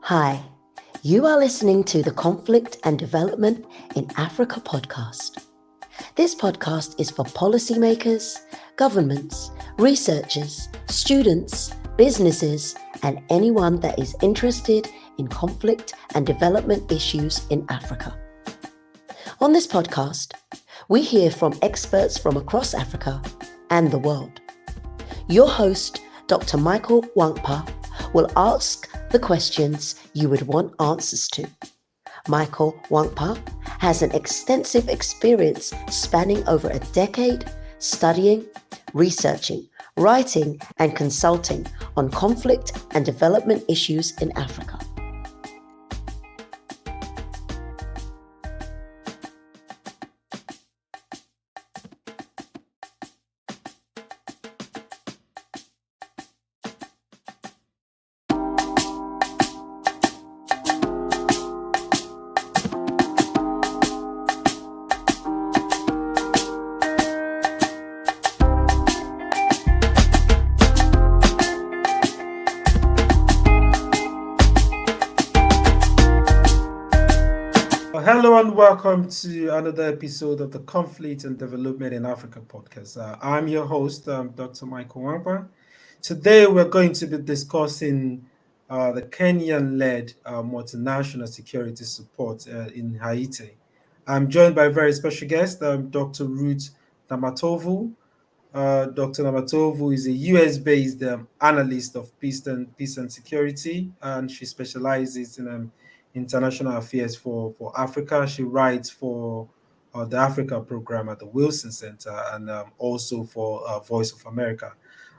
Hi, you are listening to the Conflict and Development in Africa podcast. This podcast is for policymakers, governments, researchers, students, businesses, and anyone that is interested in conflict and development issues in Africa. On this podcast, we hear from experts from across Africa and the world. Your host, Dr. Michael Nwankpa, will ask the questions you would want answers to. Michael Nwankpa has an extensive experience spanning over a decade studying, researching, writing, and consulting on conflict and development issues in Africa. Hello and welcome to another episode of the Conflict and Development in Africa podcast. I'm your host, Dr. Michael Nwankpa. Today we're going to be discussing the Kenyan-led multinational security support in Haiti. I'm joined by a very special guest, Dr. Ruth Namatovu. Dr. Namatovu is a US-based analyst of peace and security, and she specializes in international affairs for Africa. She writes for the Africa program at the Wilson Center and also for Voice of America.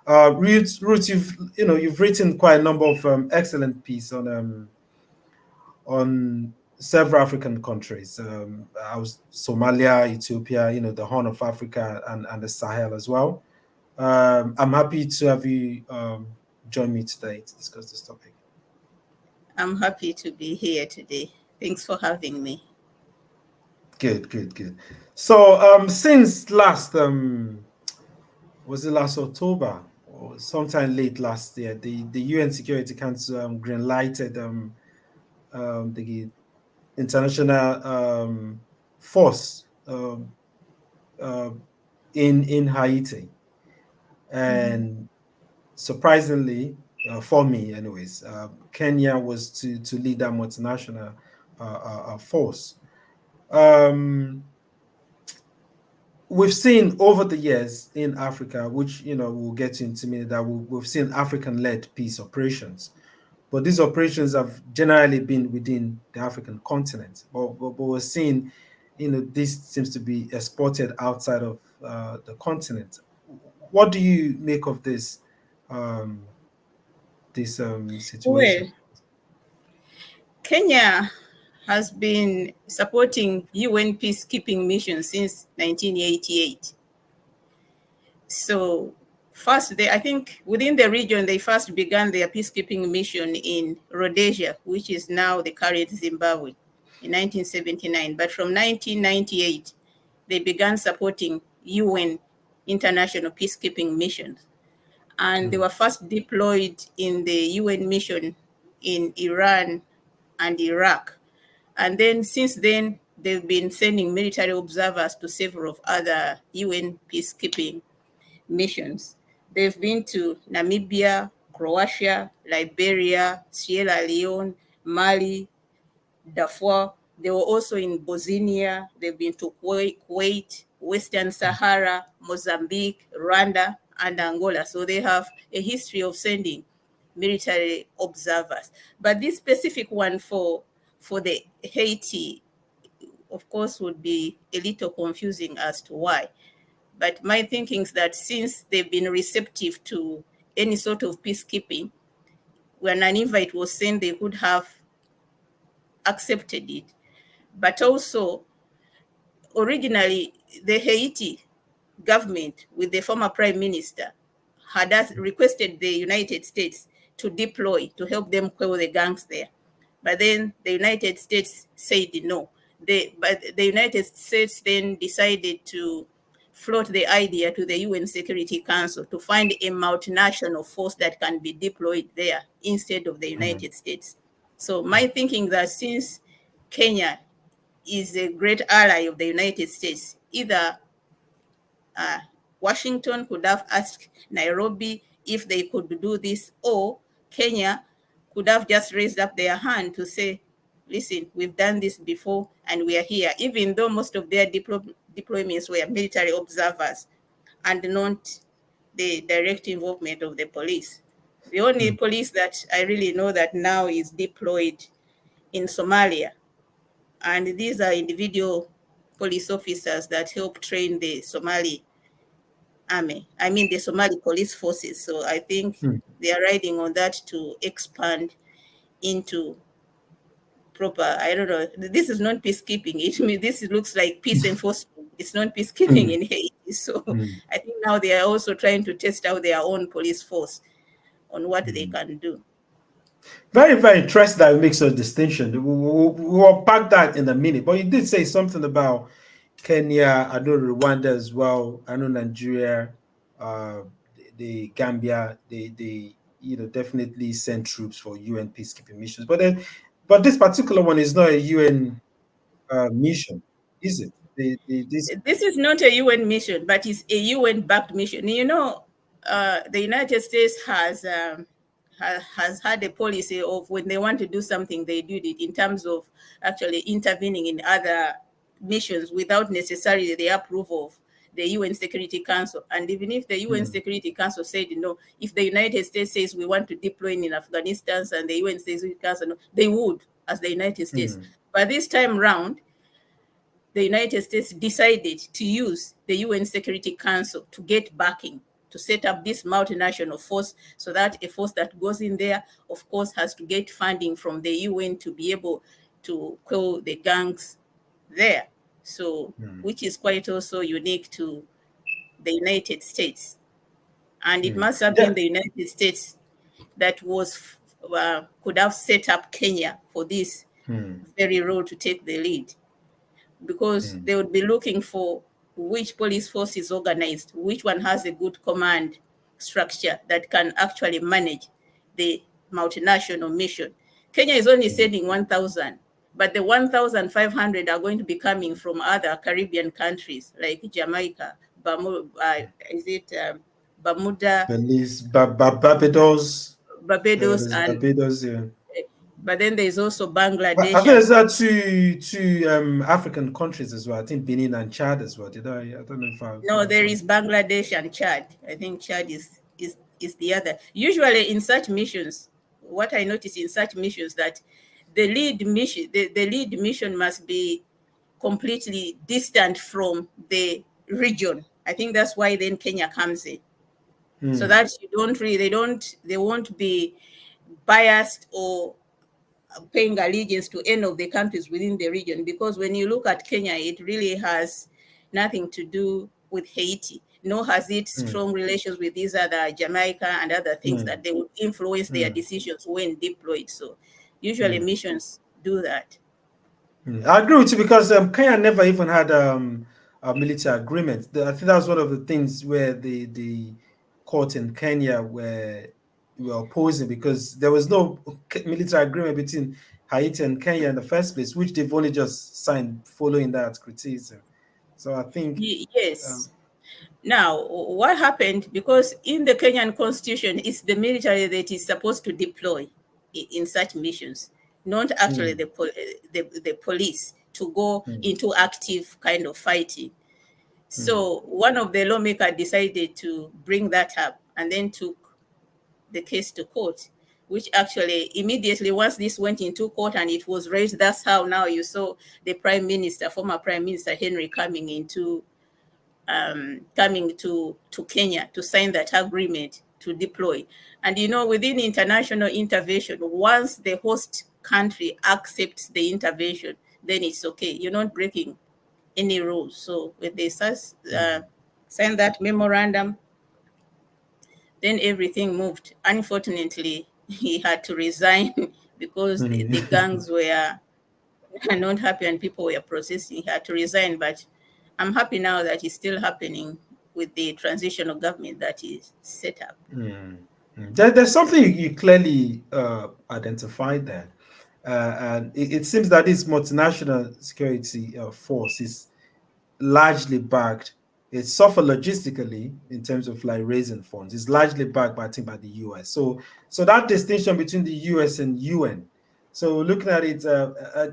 Ruth, you've written quite a number of excellent pieces on several African countries. I was Somalia, Ethiopia, the Horn of Africa, and the Sahel as well. I'm happy to have you join me today to discuss this topic. I'm happy to be here today. Thanks for having me. Good. So since last, was it last October or sometime late last year, the UN Security Council green-lighted the international force in Haiti. And surprisingly, for me anyways, Kenya was to lead that multinational force. We've seen over the years in Africa, which we'll get into in a minute, that we've seen African-led peace operations, but these operations have generally been within the African continent. But we're seeing, this seems to be exported outside of the continent. What do you make of this situation? Well, Kenya has been supporting UN peacekeeping missions since 1988. So first, I think within the region, they first began their peacekeeping mission in Rhodesia, which is now the current Zimbabwe, in 1979. But from 1998, they began supporting UN international peacekeeping missions. And they were first deployed in the UN mission in Iran and Iraq. And then since then, they've been sending military observers to several other UN peacekeeping missions. They've been to Namibia, Croatia, Liberia, Sierra Leone, Mali, Darfur. They were also in Bosnia. They've been to Kuwait, Western Sahara, Mozambique, Rwanda, and Angola. So they have a history of sending military observers. But this specific one for the Haiti, of course, would be a little confusing as to why. But my thinking is that since they've been receptive to any sort of peacekeeping, when an invite was sent, they could have accepted it. But also, originally, the Haiti government with the former prime minister had requested the United States to deploy to help them quell the gangs there. But then the United States said no. But the United States then decided to float the idea to the UN Security Council to find a multinational force that can be deployed there instead of the United States. So my thinking that since Kenya is a great ally of the United States, either Washington could have asked Nairobi if they could do this, or Kenya could have just raised up their hand to say, listen, we've done this before and we are here, even though most of their deployments were military observers and not the direct involvement of the police. The only police that I really know that now is deployed in Somalia, and these are individual police officers that help train the Somali army. I mean, the Somali police forces. So I think they are riding on that to expand into proper. I don't know. This is not peacekeeping. This looks like peace enforcement. It's not peacekeeping in Haiti. So I think now they are also trying to test out their own police force on what they can do. Very, very interesting that it makes a distinction. We'll pack that in a minute. But you did say something about Kenya, I know Rwanda as well, I know Nigeria, the Gambia, they definitely send troops for UN peacekeeping missions. But this particular one is not a UN mission, is it? This is not a UN mission, but it's a UN-backed mission. The United States has had a policy of when they want to do something, they do it in terms of actually intervening in other missions without necessarily the approval of the UN Security Council. And even if the UN Security Council said no, if the United States says we want to deploy in Afghanistan and the UN Security Council, no, they would, as the United States. But this time round, the United States decided to use the UN Security Council to get backing, to set up this multinational force, so that a force that goes in there, of course, has to get funding from the UN to be able to quell the gangs there. So, which is quite also unique to the United States. And it must have been the United States that could have set up Kenya for this very role to take the lead, because they would be looking for which police force is organized, which one has a good command structure that can actually manage the multinational mission. Kenya is only sending 1,000, but the 1,500 are going to be coming from other Caribbean countries like Jamaica, Bermuda, Belize, Barbados. Barbados, and Barbados, yeah. But then there's also I Bangladesh. think there's that two African countries as well. I think Benin and Chad as well. I don't know if I. No, there is Bangladesh and Chad. I think Chad is the other. Usually in such missions, what I notice in such missions that the lead mission must be completely distant from the region. I think that's why then Kenya comes in. So that they won't be biased or paying allegiance to any of the countries within the region, because when you look at Kenya, it really has nothing to do with Haiti, nor has it strong relations with these other Jamaica and other things that they would influence their decisions when deployed. So usually missions do that. I agree with you, because Kenya never even had a military agreement. I think that's one of the things where the court in Kenya were opposing, because there was no military agreement between Haiti and Kenya in the first place, which they've only just signed following that criticism. So I think yes. Now, what happened, because in the Kenyan constitution, it's the military that is supposed to deploy in such missions, not actually the police to go into active kind of fighting. So one of the lawmakers decided to bring that up and then took the case to court, which actually immediately, once this went into court and it was raised, that's how now you saw the former Prime Minister Henry coming to Kenya to sign that agreement to deploy. And within international intervention, once the host country accepts the intervention, then it's okay. You're not breaking any rules. So when they sign that memorandum, then everything moved. Unfortunately, he had to resign because the gangs were not happy and people were protesting. He had to resign, but I'm happy now that it's still happening with the transitional government that is set up. There's something you clearly identified there. And it seems that this multinational security force is largely backed. It's suffered logistically in terms of like raising funds. It's largely backed by, I think, by the US. So that distinction between the US and UN. So looking at it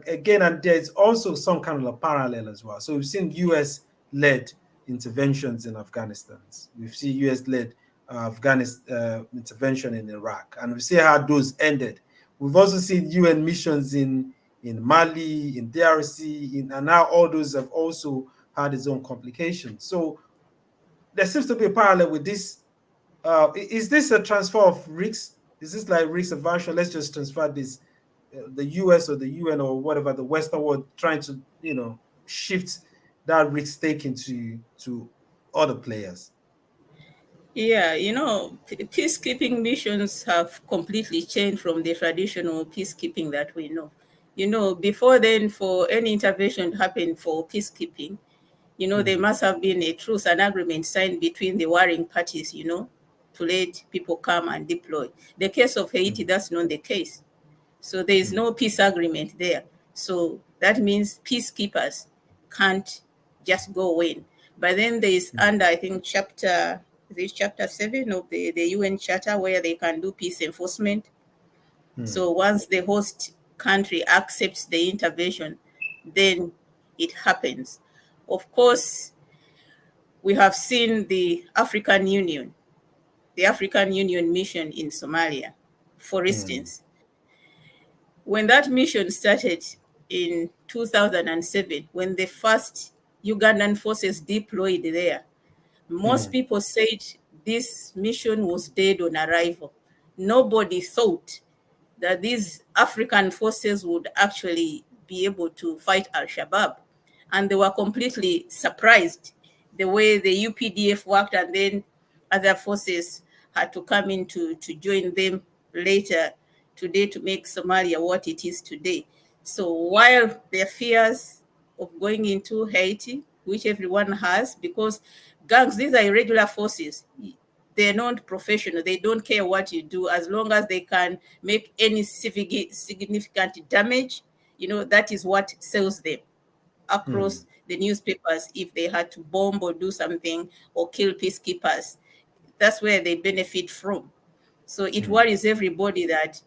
again, and there's also some kind of a parallel as well. So we've seen US-led interventions in Afghanistan. We've seen US-led Afghanistan intervention in Iraq, and we see how those ended. We've also seen UN missions in Mali, in DRC, and now all those have also had its own complications. So there seems to be a parallel with this. Is this a transfer of risks? Is this like risk aversion? Let's just transfer this, the US or the UN or whatever, the Western world trying to, shift that risk taking to other players. Yeah, peacekeeping missions have completely changed from the traditional peacekeeping that we know. Before then, for any intervention to happen for peacekeeping, there must have been a truce and agreement signed between the warring parties, to let people come and deploy. The case of Haiti, that's not the case. So there is no peace agreement there. So that means peacekeepers can't just go in. But then there is under, I think, chapter 7 of the UN Charter where they can do peace enforcement. So once the host country accepts the intervention, then it happens. Of course, we have seen the African Union mission in Somalia, for instance. When that mission started in 2007, when the first Ugandan forces deployed there, most people said this mission was dead on arrival. Nobody thought that these African forces would actually be able to fight Al-Shabaab. And they were completely surprised the way the UPDF worked, and then other forces had to come in to join them later today to make Somalia what it is today. So while their fears of going into Haiti, which everyone has, because gangs, these are irregular forces. They're not professional. They don't care what you do as long as they can make any significant damage. That is what sells them across the newspapers. If they had to bomb or do something or kill peacekeepers, that's where they benefit from. So it worries everybody that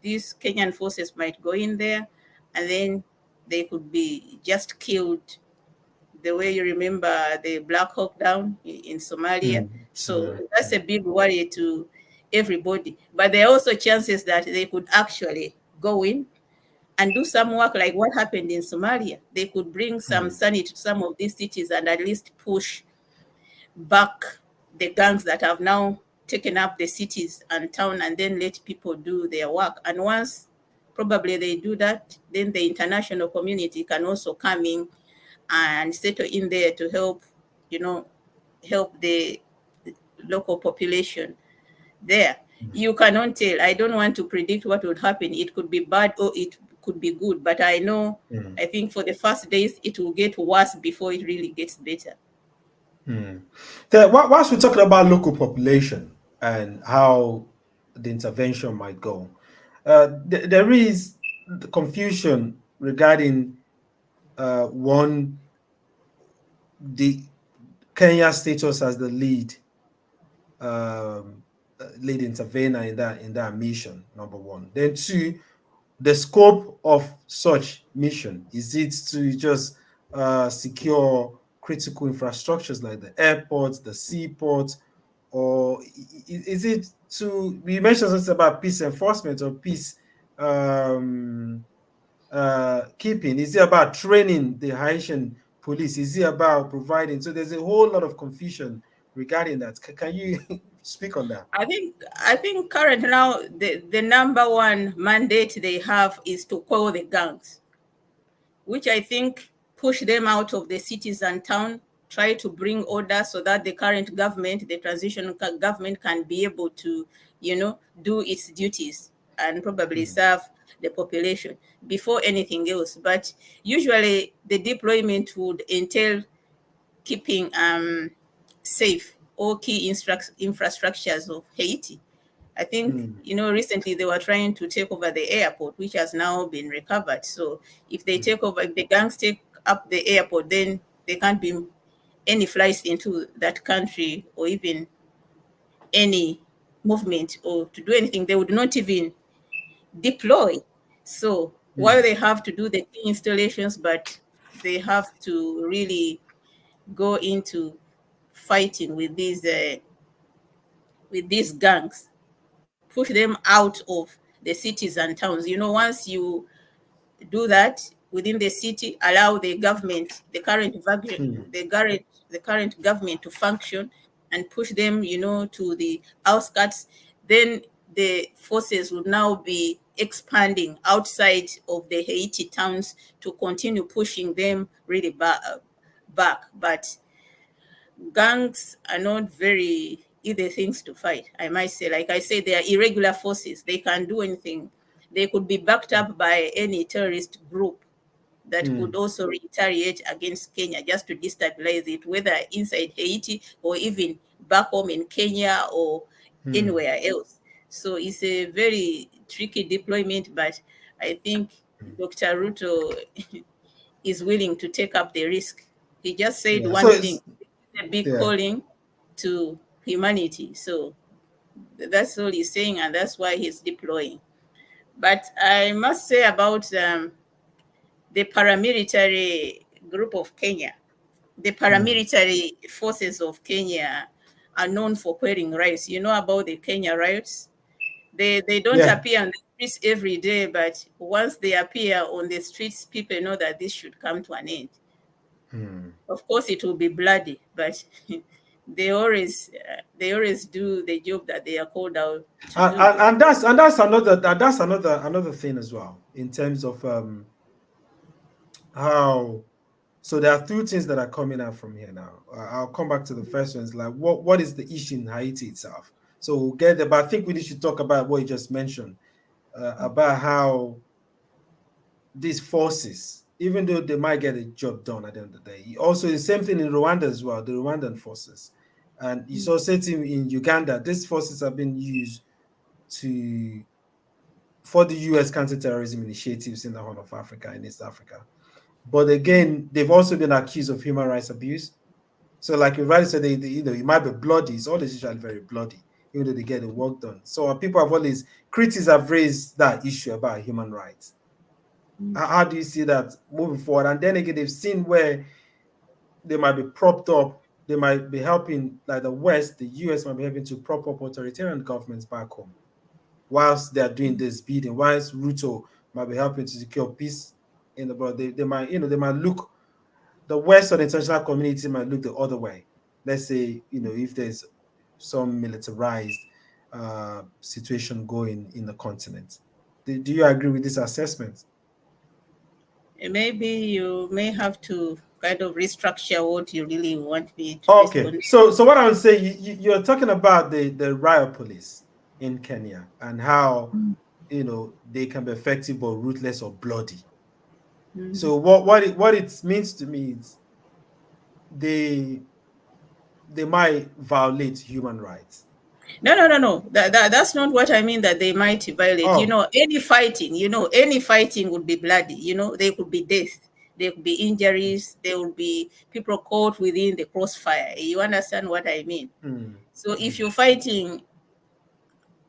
these Kenyan forces might go in there and then they could be just killed the way you remember the Black Hawk Down in Somalia. So that's a big worry to everybody. But there are also chances that they could actually go in and do some work like what happened in Somalia. They could bring some sanity to some of these cities and at least push back the gangs that have now taken up the cities and town, and then let people do their work. And once probably they do that, then the international community can also come in and settle in there to help the local population there. You cannot tell. I don't want to predict what would happen. It could be bad or it could be good, but I know, I think for the first days, it will get worse before it really gets better. Whilst we're talking about local population and how the intervention might go, there is confusion regarding one, the Kenya status as the lead intervener in that mission, number one. Then two, the scope of such mission. Is it to just secure critical infrastructures like the airports, the seaports, or is it to, we mentioned something about peace enforcement or peace keeping? Is it about training the Haitian police? Is it about providing? So there's a whole lot of confusion regarding that. Can you speak on that? I think currently now the number one mandate they have is to quell the gangs, which I think push them out of the cities and town, try to bring order so that the current government, the transitional government, can be able to, do its duties and probably serve the population before anything else. But usually the deployment would entail keeping safe all key infrastructures of Haiti. I think, recently they were trying to take over the airport, which has now been recovered. So if they take over, if the gangs take up the airport, then there can't be any flights into that country or even any movement or to do anything. They would not even deploy. So while they have to do the key installations, but they have to really go into fighting with these gangs, push them out of the cities and towns. Once you do that within the city, allow the government, the current government to function, and push them, to the outskirts, then the forces would now be expanding outside of the Haiti towns to continue pushing them really back. But gangs are not very easy things to fight, I might say. Like I say, they are irregular forces. They can do anything. They could be backed up by any terrorist group that could also retaliate against Kenya just to destabilize it, whether inside Haiti or even back home in Kenya or anywhere else. So it's a very tricky deployment, but I think Dr. Ruto is willing to take up the risk. He just said Yeah. So one thing, it's a big yeah. calling to humanity. So that's all he's saying, and that's why he's deploying. But I must say about the paramilitary group of Kenya, the paramilitary forces of Kenya are known for quelling riots. You know about the Kenya riots? They don't Yeah. appear on the streets every day, but once they appear on the streets, people know that this should come to an end. Of course, it will be bloody, but they always do the job that they are called out to do. And that's another thing as well in terms of how. So there are two things that are coming out from here now. I'll come back to the first one. It's like what is the issue in Haiti itself? So we'll get there, but I think we need to talk about what you just mentioned about how these forces, even though they might get a job done at the end of the day, also the same thing in Rwanda as well, the Rwandan forces. And you saw same in Uganda, these forces have been used for the US counterterrorism initiatives in the Horn of Africa and East Africa. But again, they've also been accused of human rights abuse. So, like you rightly said, it might be bloody. It's always usually very bloody, even though they get the work done. So, people have always critics have raised that issue about human rights. How do you see that moving forward? And then again, they've seen where they might be propped up. They might be helping, like the West, the US might be helping to prop up authoritarian governments back home, whilst they are doing this bidding. Whilst Ruto might be helping to secure peace in the world, they might, they might look. The West or the international community might look the other way. Let's say, if there's some militarized situation going in the continent. Do you agree with this assessment? Maybe you may have to kind of restructure what you really want me to Okay, respond. so what I would say, you're talking about the riot police in Kenya and how they can be effective but ruthless or bloody. So what it means to me is they might violate human rights. No. That's not what I mean, that they might violate. Oh. Any fighting would be bloody. There could be death. There could be injuries. There would be people caught within the crossfire. You understand what I mean? So if you're fighting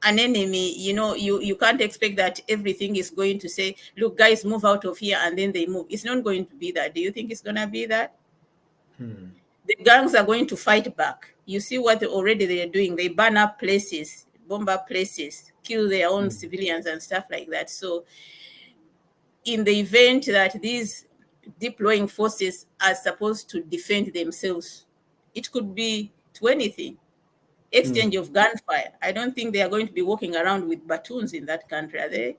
an enemy, you can't expect that everything is going to say, look, guys, move out of here, and then they move. It's not going to be that. Do you think it's going to be that? The gangs are going to fight back. You see what already they are doing. They burn up places, bomb up places, kill their own civilians and stuff like that. So in the event that these deploying forces are supposed to defend themselves, it could be to anything. Exchange of gunfire. I don't think they are going to be walking around with batons in that country, are they?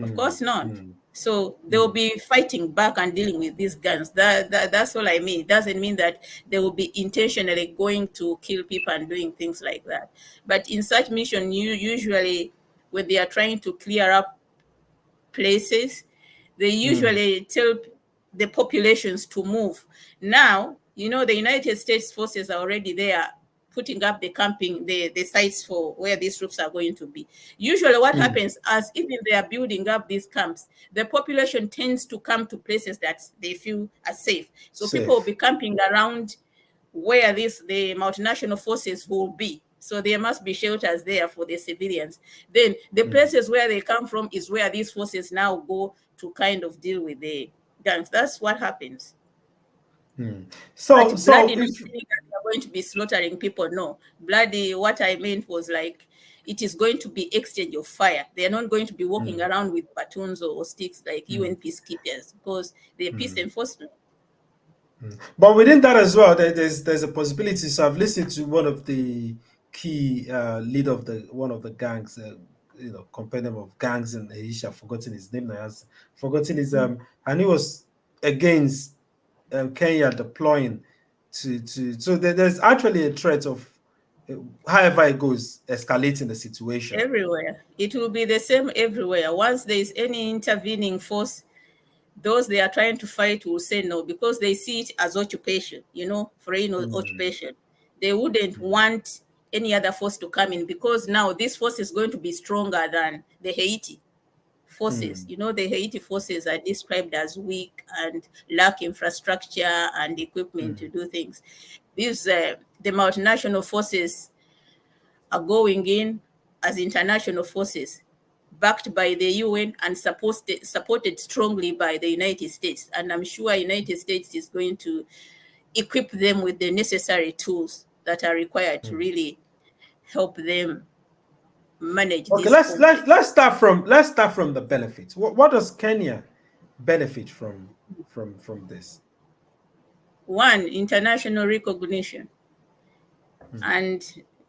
Of course not. So they'll be fighting back and dealing with these guns. That's all I mean. It doesn't mean that they will be intentionally going to kill people and doing things like that. But in such mission, usually when they are trying to clear up places, they usually tell the populations to move. Now, the United States forces are already there putting up the sites for where these troops are going to be. Usually what happens, as even they are building up these camps, the population tends to come to places that they feel are safe. So people will be camping around where the multinational forces will be. So there must be shelters there for the civilians. Then the places where they come from is where these forces now go to kind of deal with the gangs. That's what happens. So, But bloody, not if saying that they are going to be slaughtering people. No, bloody. What I meant was like it is going to be exchange of fire. They are not going to be walking around with batons or sticks like UN peacekeepers, because they're peace enforcement. but within that as well, there's a possibility. So I've listened to one of the key leader of one of the gangs, compendium of gangs in Haiti. I've forgotten his name now. I've forgotten his and he was against Kenya deploying to. So there's actually a threat of, however it goes, escalating the situation. Everywhere. It will be the same everywhere. Once there is any intervening force, those they are trying to fight will say no, because they see it as occupation, foreign occupation. They wouldn't want any other force to come in, because now this force is going to be stronger than the Haiti forces. The Haiti forces are described as weak and lack infrastructure and equipment to do things. These the multinational forces are going in as international forces, backed by the UN and supported strongly by the United States. And I'm sure United States is going to equip them with the necessary tools that are required to really help them manage Okay, this conflict. let's start from the benefits. What does Kenya benefit from this? One, international recognition. And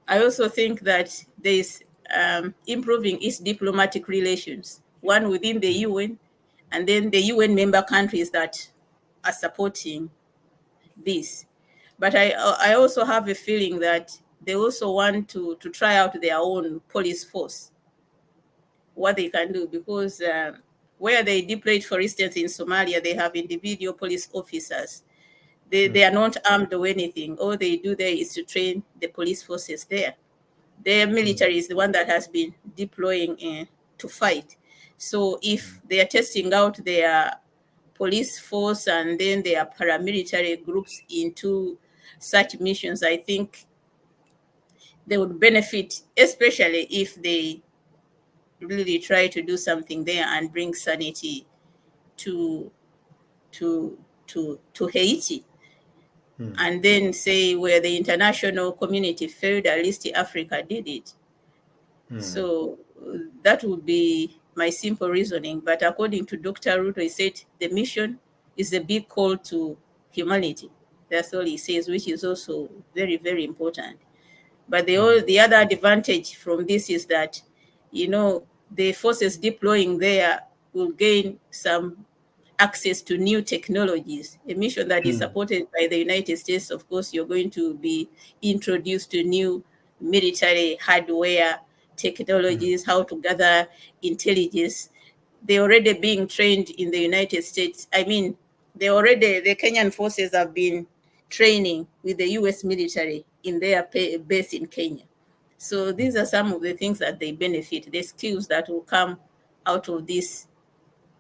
I also think that there's improving its diplomatic relations, one within the UN, and then the UN member countries that are supporting this. But I also have a feeling that they also want to try out their own police force, what they can do, because where they deployed, for instance, in Somalia, they have individual police officers. They are not armed or anything. All they do there is to train the police forces there. Their military is the one that has been deploying to fight. So if they are testing out their police force and then their paramilitary groups into such missions, I think they would benefit, especially if they really try to do something there and bring sanity to Haiti. And then say where the international community failed, at least Africa did it. So that would be my simple reasoning. But according to Dr. Ruth, he said the mission is a big call to humanity. That's all he says, which is also very, very important. But the other advantage from this is that, the forces deploying there will gain some access to new technologies. A mission that is supported by the United States, of course, you're going to be introduced to new military hardware technologies, how to gather intelligence. They're already being trained in the United States. I mean, the Kenyan forces have been training with the US military in their base in Kenya. So these are some of the things that they benefit, the skills that will come out of this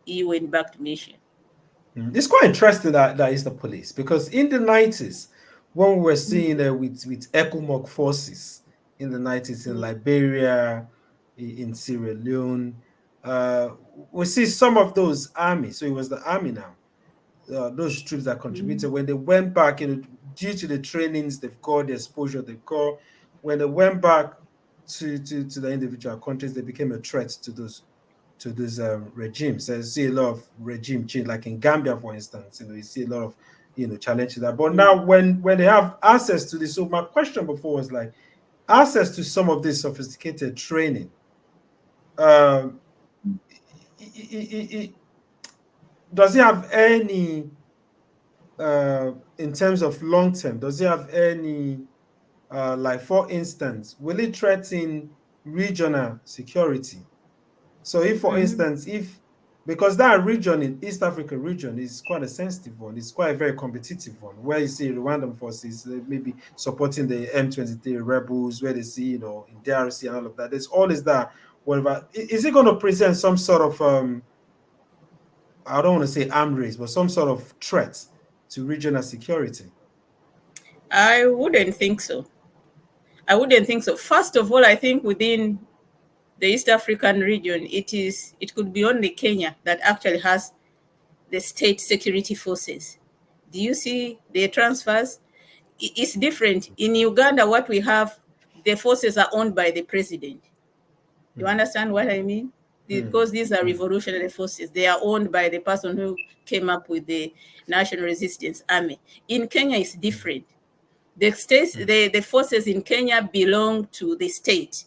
UN-backed mission. It's quite interesting that is the police, because in the 90s, when we were seeing with ECOMOG forces in the 90s in Liberia, in Sierra Leone, we see some of those armies. So it was the army now, those troops that contributed when they went back, due to the trainings they've got, the exposure they've got, when they went back to the individual countries, they became a threat to those regimes. So you see a lot of regime change, like in Gambia, for instance. You see a lot of challenges that. But now, when they have access to this, so my question before was like, access to some of this sophisticated training. Does it have any, in terms of long term? Does it have any, like for instance, will it threaten regional security? So if, for instance, if Because that region in East Africa region is quite a sensitive one. It's quite a very competitive one, where you see Rwandan forces maybe supporting the M23 rebels, where they see, in DRC and all of that. There's always that. Whatever is it going to present some sort of I don't want to say arm race, but some sort of threat to regional security? I wouldn't think so. I wouldn't think so. First of all, I think within the East African region, it could be only Kenya that actually has the state security forces. Do you see the transfers? It's different. In Uganda, what we have, the forces are owned by the president. You understand what I mean? Because these are revolutionary forces. They are owned by the person who came up with the National Resistance Army. In Kenya, it's different. The states, the forces in Kenya belong to the state.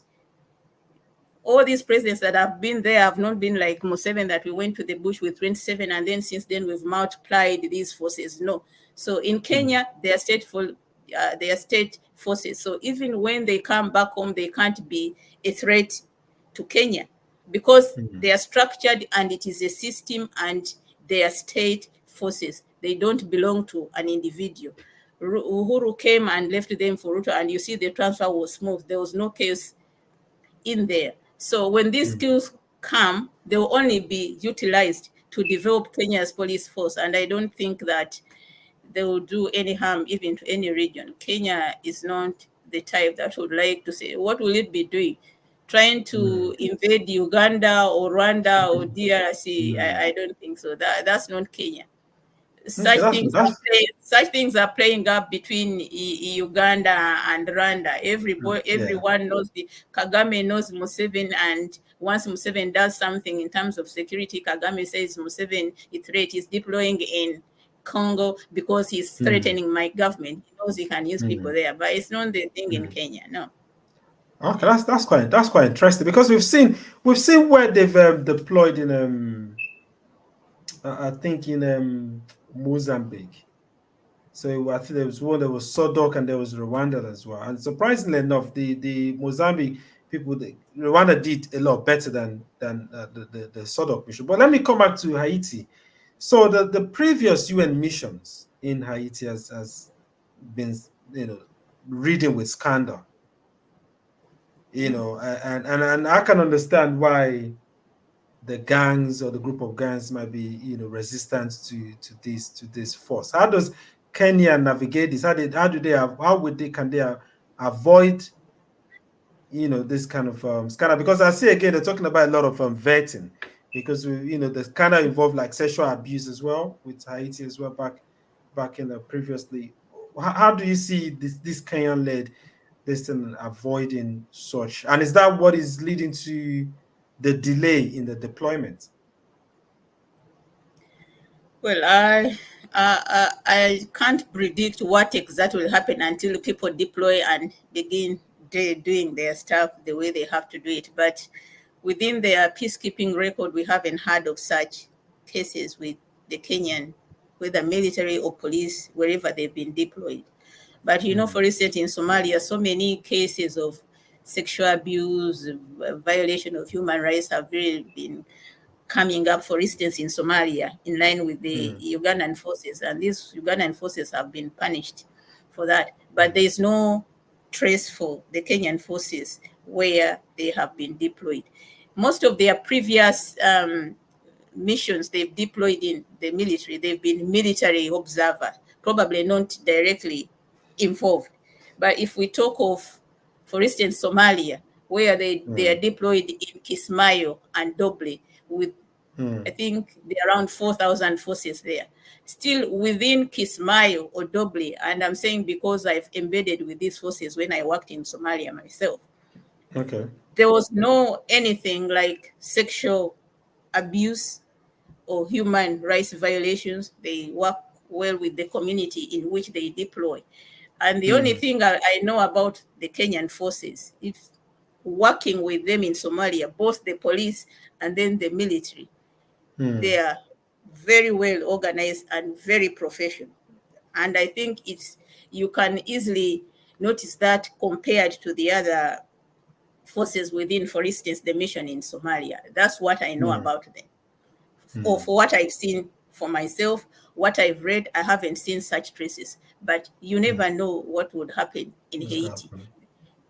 All these presidents that have been there have not been like Museveni, that we went to the bush with 27 and then since then we've multiplied these forces. No. So in Kenya, they are state forces. So even when they come back home, they can't be a threat to Kenya because they are structured and it is a system and they are state forces. They don't belong to an individual. Uhuru came and left them for Ruto, and you see the transfer was smooth. There was no case in there. So when these skills come, they will only be utilized to develop Kenya's police force. And I don't think that they will do any harm even to any region. Kenya is not the type that would like to say, what will it be doing? Trying to invade Uganda or Rwanda or DRC? I don't think so. That's not Kenya. Okay, Such things are playing up between Uganda and Rwanda. Everyone knows Kagame knows Museveni, and once Museveni does something in terms of security, Kagame says Museveni is threat is deploying in Congo because he's threatening my government. He knows he can use people there, but it's not the thing in Kenya. No. Okay, that's quite interesting, because we've seen where they've deployed in I think in Mozambique. So I think there was one, there was Sodok, and there was Rwanda as well. And surprisingly enough, the Mozambique people, Rwanda did a lot better than the Sodok mission. But let me come back to Haiti. So the previous UN missions in Haiti has been, reading with scandal. And I can understand why the gangs or the group of gangs might be, resistant to this force. How does Kenya navigate this? Can they avoid, this kind of scandal? Because I see again they're talking about a lot of vetting, because the kind of involved like sexual abuse as well with Haiti as well back in the previously. How do you see this Kenyan-led this thing avoiding such? And is that what is leading to the delay in the deployment? Well, I can't predict what exactly will happen until people deploy and begin doing their stuff the way they have to do it. But within their peacekeeping record, we haven't heard of such cases with the Kenyan, whether military or police, wherever they've been deployed. But for instance, in Somalia, so many cases of sexual abuse, violation of human rights have really been coming up, for instance, in Somalia, in line with the Ugandan forces. And these Ugandan forces have been punished for that. But there is no trace for the Kenyan forces where they have been deployed. Most of their previous missions they've deployed in the military, they've been military observers, probably not directly involved. But if we talk of, for instance, Somalia, where they are deployed in Kismayo and Doble with, I think, there are around 4,000 forces there. Still within Kismayo or Doble, and I'm saying because I've embedded with these forces when I worked in Somalia myself. Okay. There was no anything like sexual abuse or human rights violations. They work well with the community in which they deploy. And the only thing I know about the Kenyan forces, if working with them in Somalia, both the police and then the military, they are very well organized and very professional. And I think you can easily notice that compared to the other forces within, for instance, the mission in Somalia. That's what I know about them. or for what I've seen for myself, what I've read, I haven't seen such traces. But you never know what would happen in Haiti.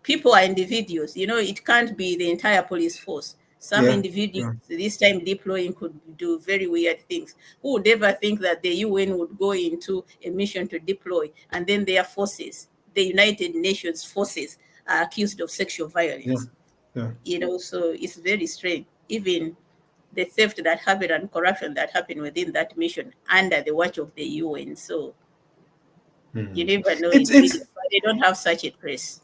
People are individuals. It can't be the entire police force. Some Yeah. individuals this time deploying could do very weird things. Who would ever think that the UN would go into a mission to deploy and then their forces, the United Nations forces, are accused of sexual Yeah. violence? Yeah. So it's very strange. Even the theft that happened and corruption that happened within that mission under the watch of the UN. So you never know It's individuals, but they don't have such a press.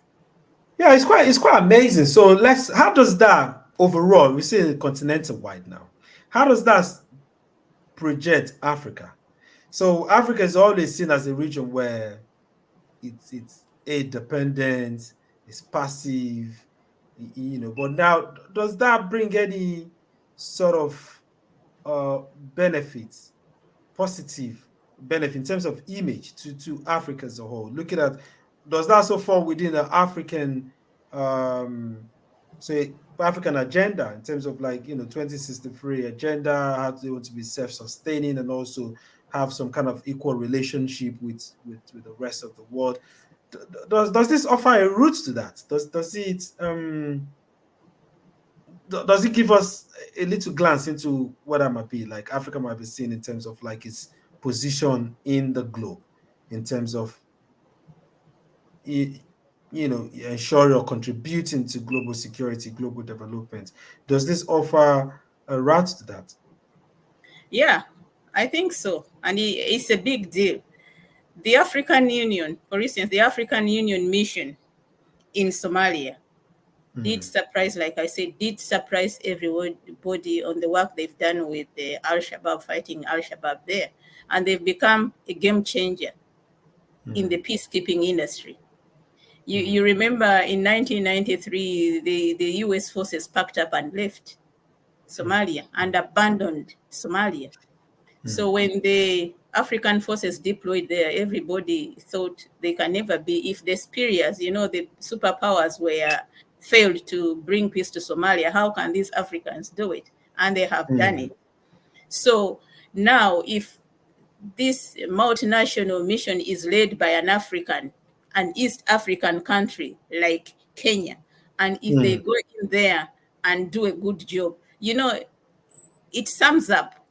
yeah, it's quite amazing. So how does that overall, we see continental wide now, how does that project Africa? So Africa is always seen as a region where it's aid dependent, it's passive, but now does that bring any sort of benefits, positive benefit in terms of image to Africa as a whole? Looking at, does that also fall within the African say African agenda in terms of 2063 agenda, how they want to be self-sustaining and also have some kind of equal relationship with the rest of the world? Does this offer a route to that? Does it give us a little glance into what that might be like Africa might be seen in terms of its position in the globe, in terms of ensuring or contributing to global security, global development? Does this offer a route to that? Yeah, I think so. And it's a big deal. The African Union, for instance, the African Union mission in Somalia did surprise, like I said, did surprise everybody on the work they've done with the Al-Shabaab, fighting Al-Shabaab there. And they've become a game changer in the peacekeeping industry. You remember in 1993, the US forces packed up and left Somalia and abandoned Somalia. So when the African forces deployed there, everybody thought they can never be, if the superiors, the superpowers were failed to bring peace to Somalia, how can these Africans do it? And they have done it. So now if this multinational mission is led by an East African country like Kenya, and if they go in there and do a good job, it sums up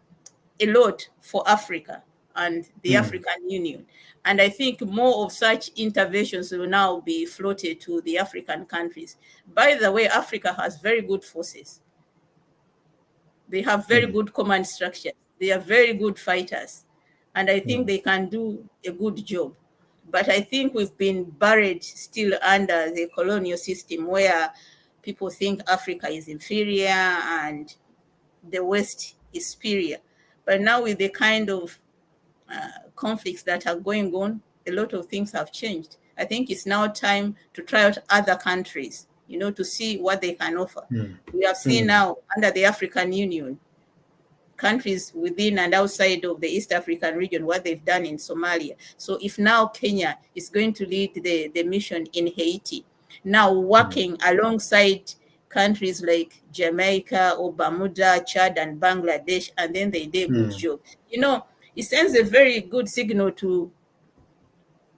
a lot for Africa and the African Union. And I think more of such interventions will now be floated to the African countries. By the way, Africa has very good forces. They have very good command structure. They are very good fighters. And I think they can do a good job. But I think we've been buried still under the colonial system where people think Africa is inferior and the West is superior. But now with the kind of conflicts that are going on, a lot of things have changed. I think it's now time to try out other countries, to see what they can offer. We have seen now under the African Union, countries within and outside of the East African region, what they've done in Somalia. So if now Kenya is going to lead the mission in Haiti, now working alongside countries like Jamaica or Bermuda, Chad, and Bangladesh, and then they did a good job. It sends a very good signal to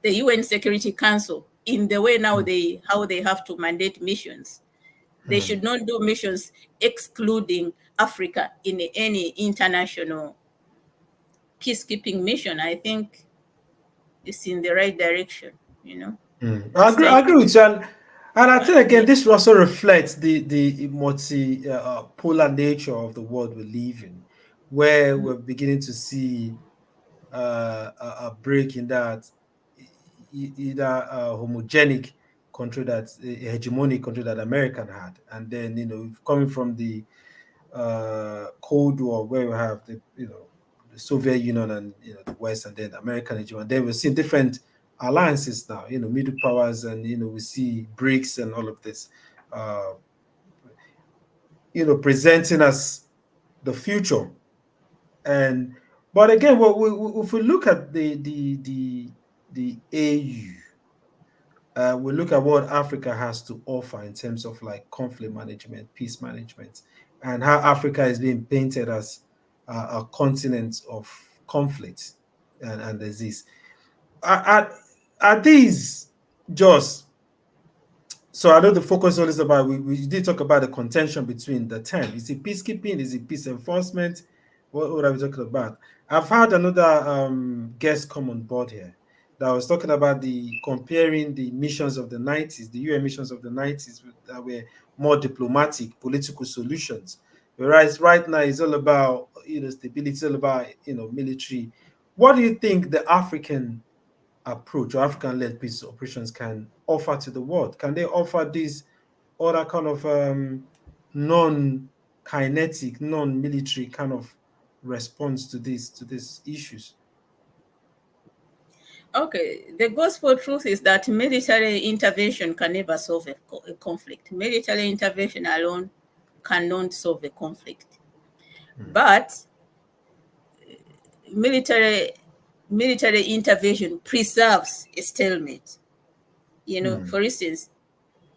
the UN Security Council in the way now how they have to mandate missions. They should not do missions excluding Africa in any international peacekeeping mission. I think it's in the right direction. I It's agree. time. I agree with you, and I think again this also reflects the multi polar nature of the world we live in, where we're beginning to see a break in that either a homogenic country that a hegemonic country that American had, and then coming from the Cold War where we have the Soviet Union and the West, and then American hegemony. Then we see different alliances now, middle powers, and we see BRICS and all of this, presenting us the future. And but again, if we look at the AU, we look at what Africa has to offer in terms of conflict management, peace management, and how Africa is being painted as a continent of conflict and disease. Are these just, so I know the focus on is about, we did talk about the contention between the 10. Is it peacekeeping? Is it peace enforcement? What are we talking about? I've had another guest come on board here that was talking about comparing the missions of the 90s, the UN missions of the 90s that were more diplomatic, political solutions. Whereas right now it's all about, stability, it's all about, military. What do you think the African approach or African-led peace operations can offer to the world? Can they offer this other kind of non-kinetic, non-military kind of response to these issues? Okay, the gospel truth is that military intervention can never solve a conflict. Military intervention alone cannot solve a conflict. But military intervention preserves a stalemate. For instance,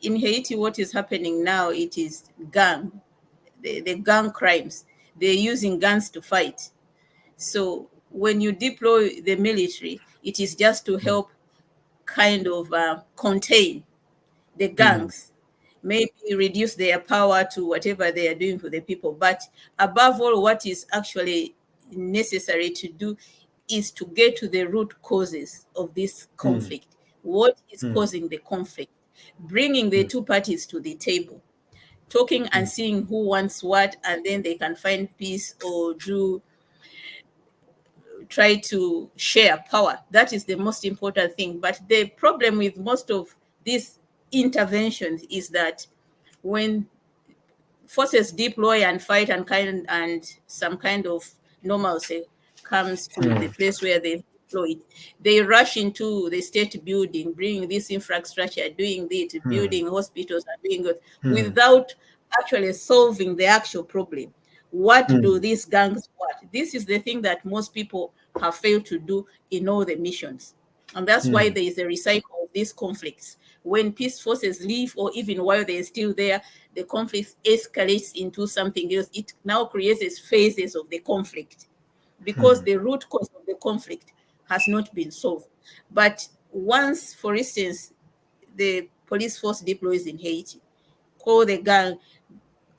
in Haiti, what is happening now, it is the gang crimes. They're using guns to fight. So when you deploy the military, it is just to help kind of contain the gangs, maybe reduce their power to whatever they are doing for the people. But above all, what is actually necessary to do is to get to the root causes of this conflict. What is causing the conflict? Bringing the two parties to the table, talking and seeing who wants what, and then they can find peace or try to share power. That is the most important thing. But the problem with most of these interventions is that when forces deploy and fight and some kind of normalcy comes to the place where they've deployed, they rush into the state building, bringing this infrastructure, doing this, building hospitals and doing it without actually solving the actual problem. What do these gangs want? This is the thing that most people have failed to do in all the missions. And that's why there is a recycle of these conflicts. When peace forces leave, or even while they're still there, the conflict escalates into something else. It now creates phases of the conflict because the root cause of the conflict has not been solved. But once, for instance, the police force deploys in Haiti, call the gang,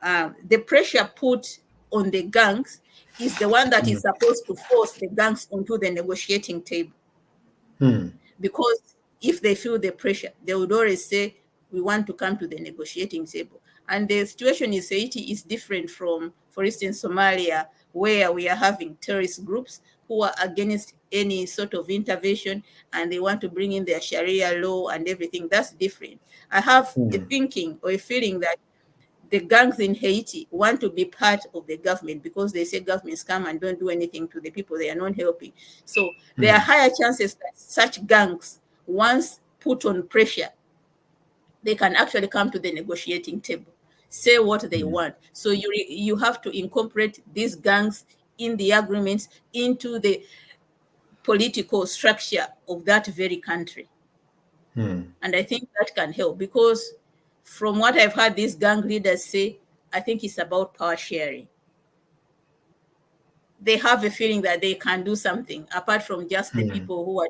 the pressure put on the gangs is the one that is supposed to force the gangs onto the negotiating table. Because if they feel the pressure, they would always say, we want to come to the negotiating table. And the situation in Haiti is different from, for instance, Somalia, where we are having terrorist groups who are against any sort of intervention and they want to bring in their Sharia law and everything. That's different. I have a thinking or a feeling that the gangs in Haiti want to be part of the government because they say governments come and don't do anything to the people. They are not helping. So there are higher chances that such gangs, once put on pressure, they can actually come to the negotiating table, say what they want. So you have to incorporate these gangs in the agreements into the political structure of that very country. And I think that can help because from what I've heard these gang leaders say, I think it's about power sharing. They have a feeling that they can do something apart from just the people who are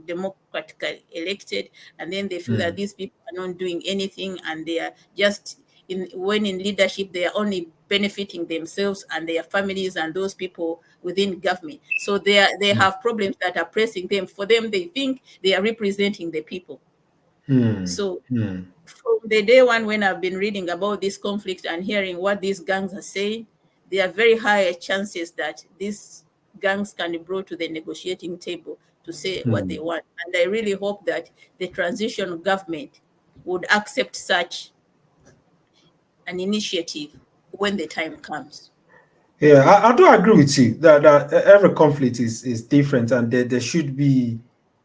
democratically elected, and then they feel that these people are not doing anything and they are just when in leadership they are only benefiting themselves and their families and those people within government. So they have problems that are pressing them. For them, they think they are representing the people. So from the day one when I've been reading about this conflict and hearing what these gangs are saying, there are very high chances that these gangs can be brought to the negotiating table to say what they want. And I really hope that the transition government would accept such an initiative when the time comes. Yeah, I do agree with you that every conflict is different, and there should be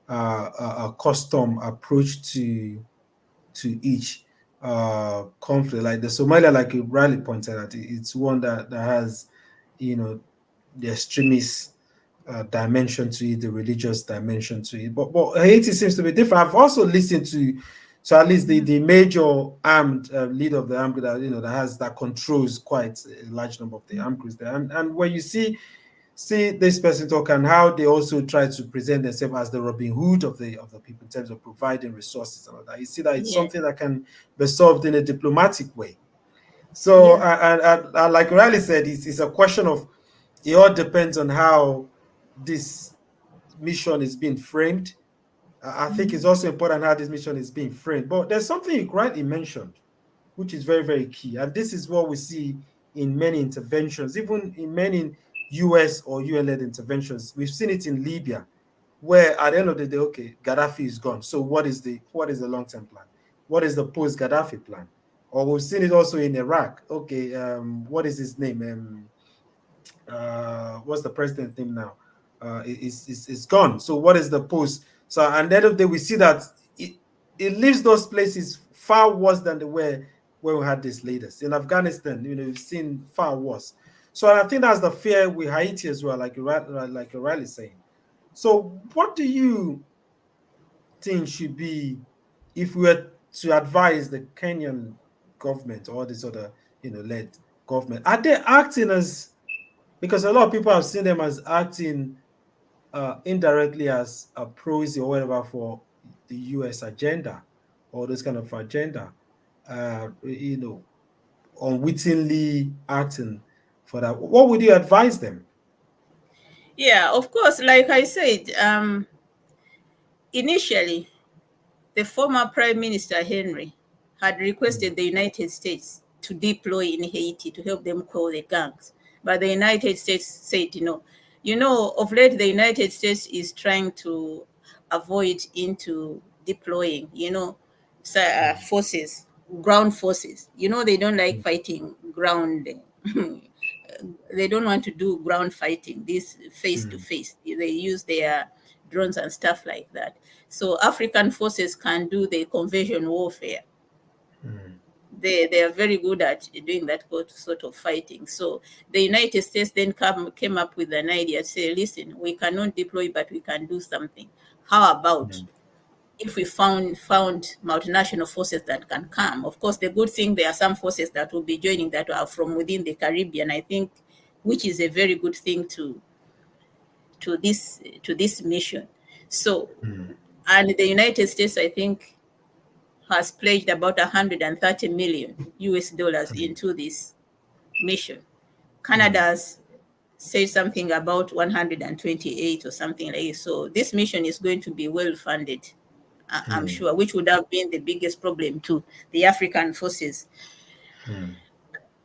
a custom approach to each conflict. Like the Somalia, like you rightly pointed out, it's one that has, the extremist dimension to it, the religious dimension to it. But Haiti seems to be different. I've also listened So at least the major armed leader of the armed group that that controls quite a large number of the armed groups there. And when you see this person talk and how they also try to present themselves as the Robin Hood of the people in terms of providing resources and all that, you see that it's something that can be solved in a diplomatic way. So and like Riley said, it's a question of, it all depends on how this mission is being framed. I think it's also important how this mission is being framed. But there's something you rightly mentioned, which is very, very key. And this is what we see in many interventions, even in many US or UN-led interventions. We've seen it in Libya, where at the end of the day, okay, Gaddafi is gone. So what is the long-term plan? What is the post-Gaddafi plan? Or we've seen it also in Iraq. Okay, what is his name? What's the president's name now? It's gone. So what is the post? So at the end of the day, we see that it leaves those places far worse than they were when we had this latest. In Afghanistan, we've seen far worse. So I think that's the fear with Haiti as well, like Riley saying. So what do you think should be, if we were to advise the Kenyan government or this other led government, are they acting as, because a lot of people have seen them as acting indirectly as a proxy or whatever for the US agenda or this kind of agenda, unwittingly acting for that? What would you advise them? Yeah, of course, like I said, initially, the former Prime Minister Henry had requested the United States to deploy in Haiti to help them quell the gangs. But the United States said no. Of late, the United States is trying to avoid into deploying, forces, ground forces. They don't like fighting ground. They don't want to do ground fighting, this face to face. They use their drones and stuff like that. So African forces can do the conversion warfare. They are very good at doing that sort of fighting. So the United States then came up with an idea to say, listen, we cannot deploy, but we can do something. How about if we found multinational forces that can come? Of course, the good thing, there are some forces that will be joining that are from within the Caribbean, I think, which is a very good thing to this mission. So, and the United States, I think, has pledged about 130 million US dollars into this mission. Canada's said something about 128 or something like this. So this mission is going to be well funded, I'm sure, which would have been the biggest problem to the African forces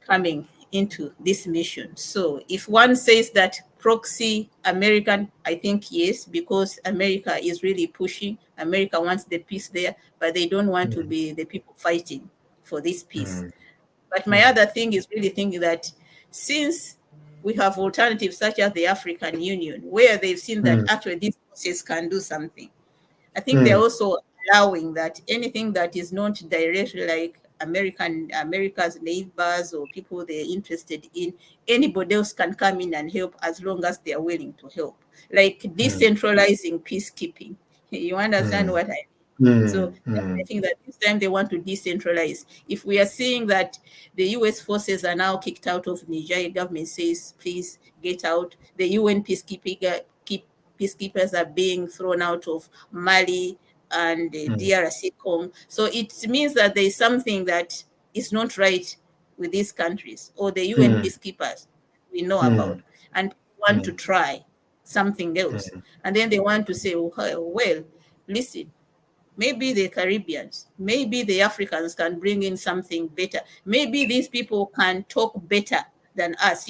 coming into this mission. So if one says that proxy American, I think yes, because America is really pushing. America wants the peace there, but they don't want to be the people fighting for this peace. But my other thing is really thinking that since we have alternatives such as the African Union, where they've seen that actually these forces can do something, I think they're also allowing that anything that is not directly like America's neighbors or people they're interested in, anybody else can come in and help as long as they are willing to help. Like decentralizing peacekeeping. You understand what I mean? So I think that this time they want to decentralize. If we are seeing that the US forces are now kicked out of Niger, government says, please get out. The UN peacekeepers are being thrown out of Mali and DRC Congo. So it means that there is something that is not right with these countries or the UN peacekeepers we know about, and want to try something else. And then they want to say, well, listen, maybe the Caribbeans, maybe the Africans can bring in something better. Maybe these people can talk better than us.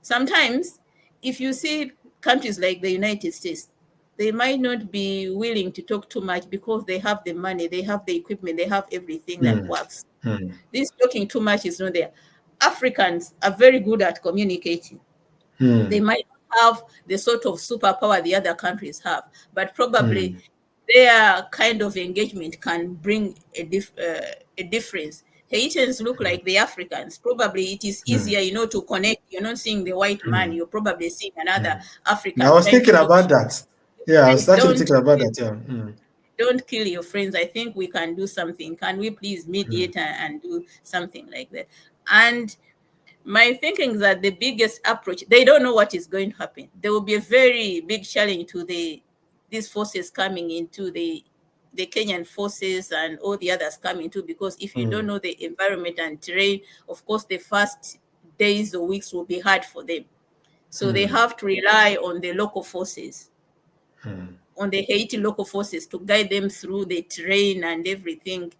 Sometimes if you see countries like the United States, they might not be willing to talk too much because they have the money, they have the equipment, they have everything that works. This talking too much is not there. Africans are very good at communicating. They might have the sort of superpower the other countries have, but probably their kind of engagement can bring a difference. Haitians look like the Africans. Probably it is easier, to connect. You're not seeing the white man. You're probably seeing another African. I was thinking about that. Yeah, I was actually thinking about that. Yeah. don't kill your friends. I think we can do something. Can we please mediate and do something like that? And my thinking is that the biggest approach, they don't know what is going to happen. There will be a very big challenge to these forces coming into the Kenyan forces and all the others coming too, because if you don't know the environment and terrain, of course, the first days or weeks will be hard for them. So they have to rely on the local forces, on the Haiti local forces to guide them through the terrain and everything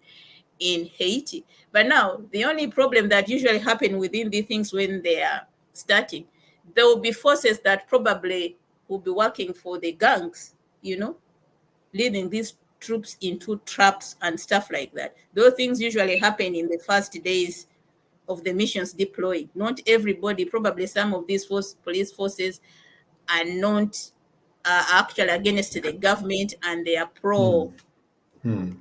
in Haiti. But now, the only problem that usually happen within these things when they are starting, there will be forces that probably will be working for the gangs, leading these troops into traps and stuff like that. Those things usually happen in the first days of the missions deployed. Not everybody, probably some of these police forces are not actually against the government and they are pro the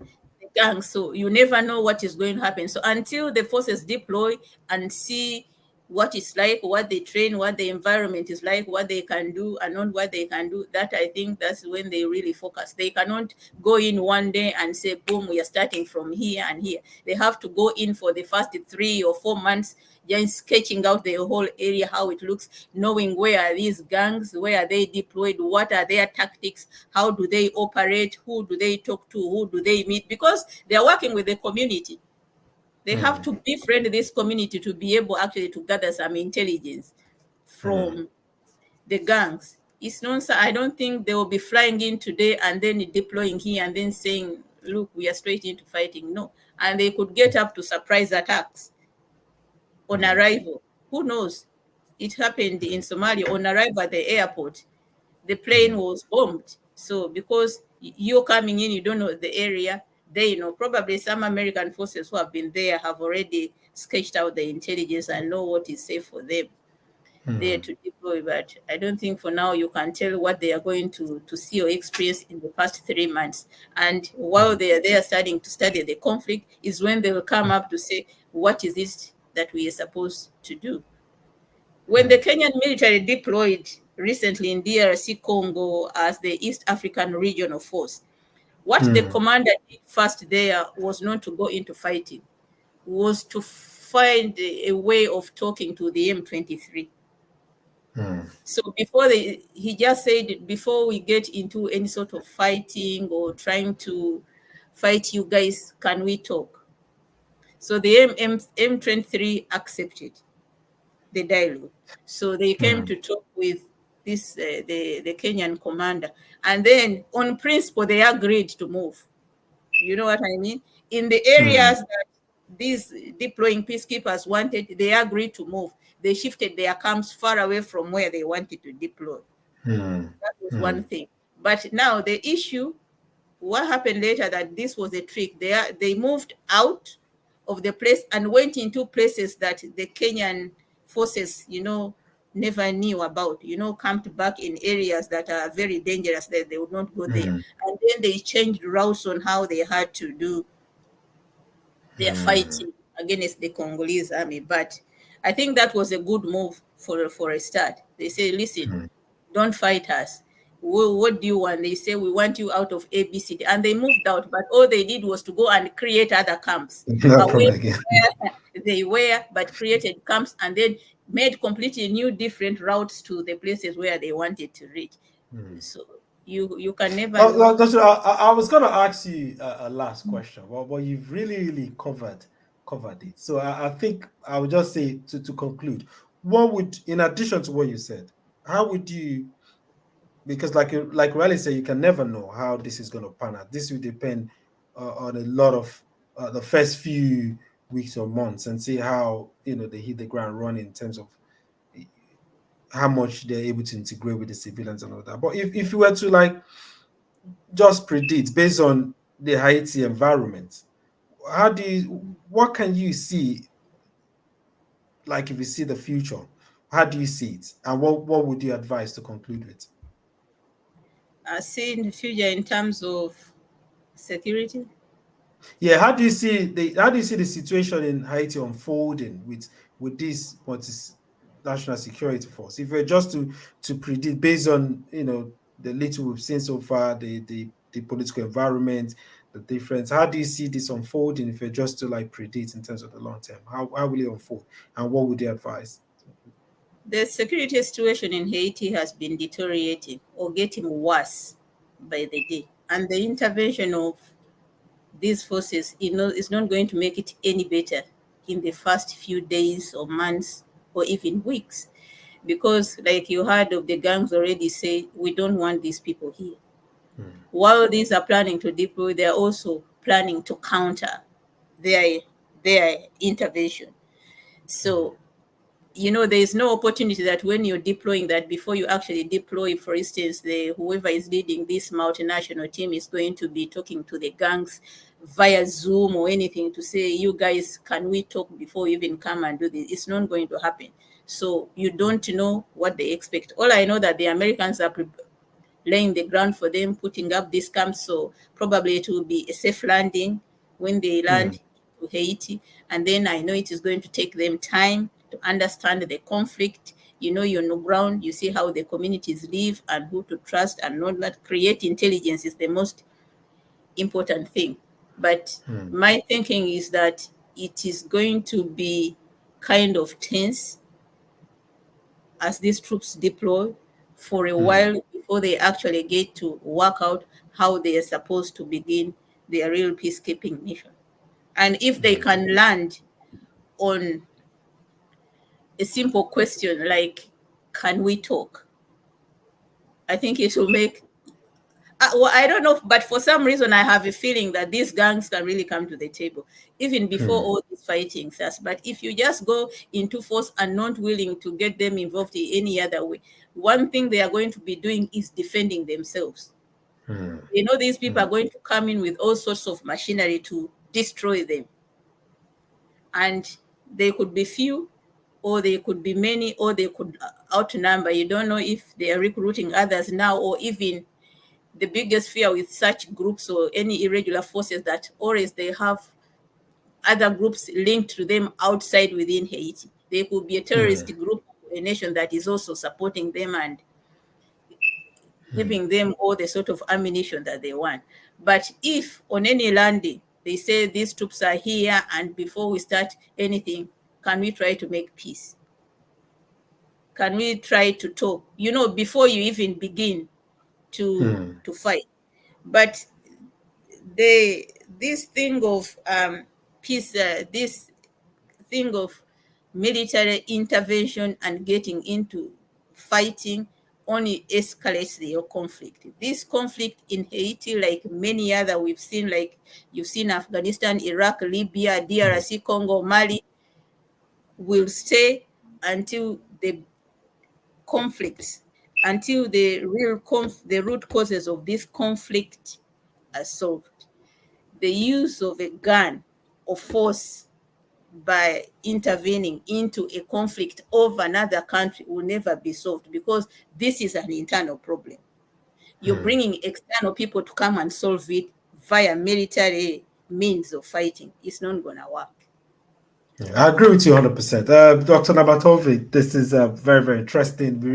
gang. So you never know what is going to happen. So until the forces deploy and see what it's like, what they train, what the environment is like, what they can do and not what they can do, that I think that's when they really focus. They cannot go in one day and say, boom, we are starting from here and here. They have to go in for the first 3 or 4 months, just sketching out the whole area, how it looks, knowing where are these gangs, where are they deployed, what are their tactics, how do they operate, who do they talk to, who do they meet, because they are working with the community. They have to befriend this community to be able actually to gather some intelligence from the gangs. It's not, I don't think they will be flying in today and then deploying here and then saying, look, we are straight into fighting. No. And they could get up to surprise attacks on arrival. Who knows? It happened in Somalia. On arrival at the airport, the plane was bombed. So because you're coming in, you don't know the area, they know. Probably some American forces who have been there have already sketched out the intelligence and know what is safe for them there to deploy. But I don't think for now you can tell what they are going to see or experience in the past 3 months. And while they are there starting to study the conflict is when they will come up to say, what is it that we are supposed to do? When the Kenyan military deployed recently in DRC Congo as the East African Regional Force, what the commander did first there was not to go into fighting, was to find a way of talking to the M23. So he just said, before we get into any sort of fighting or trying to fight you guys, can we talk? So the M23 accepted the dialogue. So they came to talk with this the Kenyan commander, and then on principle they agreed to move. You know what I mean? In the areas that these deploying peacekeepers wanted, they agreed to move. They shifted their camps far away from where they wanted to deploy. That was one thing. But now the issue, what happened later, that this was a trick. They moved out of the place and went into places that the Kenyan forces, never knew about, camped back in areas that are very dangerous, that they would not go there. And then they changed routes on how they had to do their fighting against the Congolese army. But I think that was a good move for a start. They say, listen, don't fight us. What do you want? They say, we want you out of ABC. And they moved out, but all they did was to go and create other camps away from where they were, but created camps and then made completely new, different routes to the places where they wanted to reach. So you can never know. I was going to ask you a last question, but you've really covered it. So I think I would just say to conclude, what would, in addition to what you said, how would you, because like Riley said, you can never know how this is going to pan out. This will depend on a lot of the first few weeks or months, and see how they hit the ground running in terms of how much they're able to integrate with the civilians and all that. But if you were to just predict based on the Haiti environment, what can you see? Like, if you see the future, how do you see it, and what would you advise to conclude with? See in the future in terms of security. Yeah, how do you see the situation in Haiti unfolding with this national security force? If we're just to predict based on the little we've seen so far, the the political environment, the difference. How do you see this unfolding if you're just to like predict in terms of the long term? How will it unfold, and what would you advise? The security situation in Haiti has been deteriorating or getting worse by the day. And the intervention of these forces, is not going to make it any better in the first few days or months or even weeks. Because, like you heard of the gangs already say, we don't want these people here. While these are planning to deploy, they are also planning to counter their intervention. So there is no opportunity that when you're deploying that before you actually deploy, for instance, whoever is leading this multinational team is going to be talking to the gangs via Zoom or anything to say, you guys, can we talk before you even come and do this? It's not going to happen. So you don't know what they expect. All I know that the Americans are laying the ground for them, putting up these camps. So probably it will be a safe landing when they land to Haiti. And then I know it is going to take them time to understand the conflict. You're on the ground, you see how the communities live and who to trust and not create intelligence is the most important thing. But my thinking is that it is going to be kind of tense as these troops deploy for a while before they actually get to work out how they are supposed to begin their real peacekeeping mission. And if they can land on a simple question like, can we talk? I think it will make, well, I don't know, but for some reason, I have a feeling that these gangs can really come to the table, even before all these fighting starts. But if you just go into force and not willing to get them involved in any other way, one thing they are going to be doing is defending themselves. These people are going to come in with all sorts of machinery to destroy them. And they could be few, or they could be many, or they could outnumber. You don't know if they are recruiting others now, or even the biggest fear with such groups or any irregular forces that always they have other groups linked to them outside within Haiti. They could be a terrorist group, a nation that is also supporting them and giving them all the sort of ammunition that they want. But if on any landing they say these troops are here and before we start anything, can we try to make peace? Can we try to talk? Before you even begin to fight. But this thing of peace, this thing of military intervention and getting into fighting only escalates the conflict. This conflict in Haiti, like many other we've seen, like you've seen Afghanistan, Iraq, Libya, DRC, Congo, Mali, will stay until the conflicts, until the root causes of this conflict are solved. The use of a gun or force by intervening into a conflict of another country will never be solved because this is an internal problem. You're bringing external people to come and solve it via military means of fighting. It's not going to work. I agree with you 100%. Dr. Namatovu, this is very, very interesting. We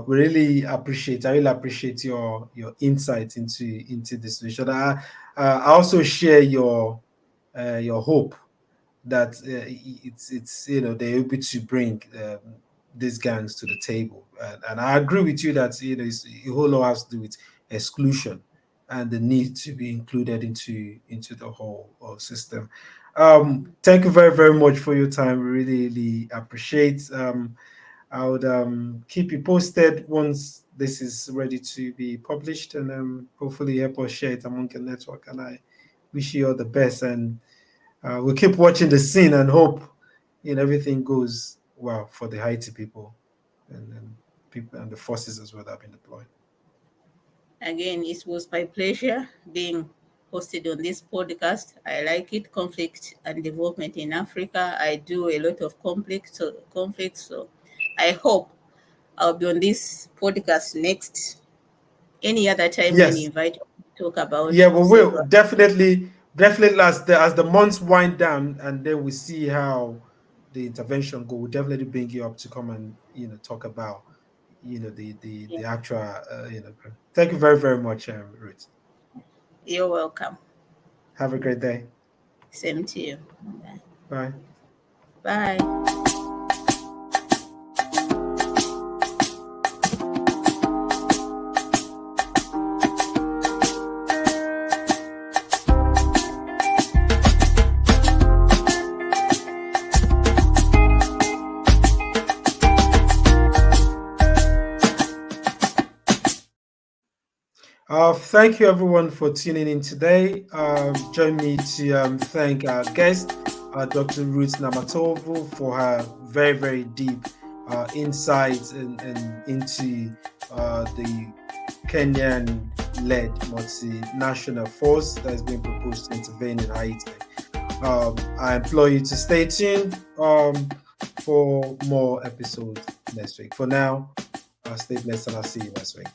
really appreciate. I really appreciate your insight into this situation. I also share your hope that it's they're able to bring these gangs to the table, and I agree with you that a whole lot has to do with exclusion and the need to be included into the whole system. Thank you very, very much for your time. We really, really appreciate. I would keep you posted once this is ready to be published, and hopefully help us share it among your network. And I wish you all the best, and we'll keep watching the scene and hope everything goes well for the Haiti people and people and the forces as well that have been deployed. Again, it was my pleasure being hosted on this podcast. I like it, conflict and development in Africa. I do a lot of conflict, so I hope I'll be on this podcast next, any other time when you Yes. invite me to talk about. Yeah, we will definitely as the months wind down, and then we see how the intervention go. We'll definitely bring you up to come and talk about the actual Thank you very, very much, Ruth. You're welcome. Have a great day. Same to you. Bye. Bye. Thank you, everyone, for tuning in today. Join me to thank our guest, Dr. Ruth Namatovu, for her very, very deep insights into the Kenyan-led multinational force that has been proposed to intervene in Haiti. I implore you to stay tuned for more episodes next week. For now, stay blessed, and I'll see you next week.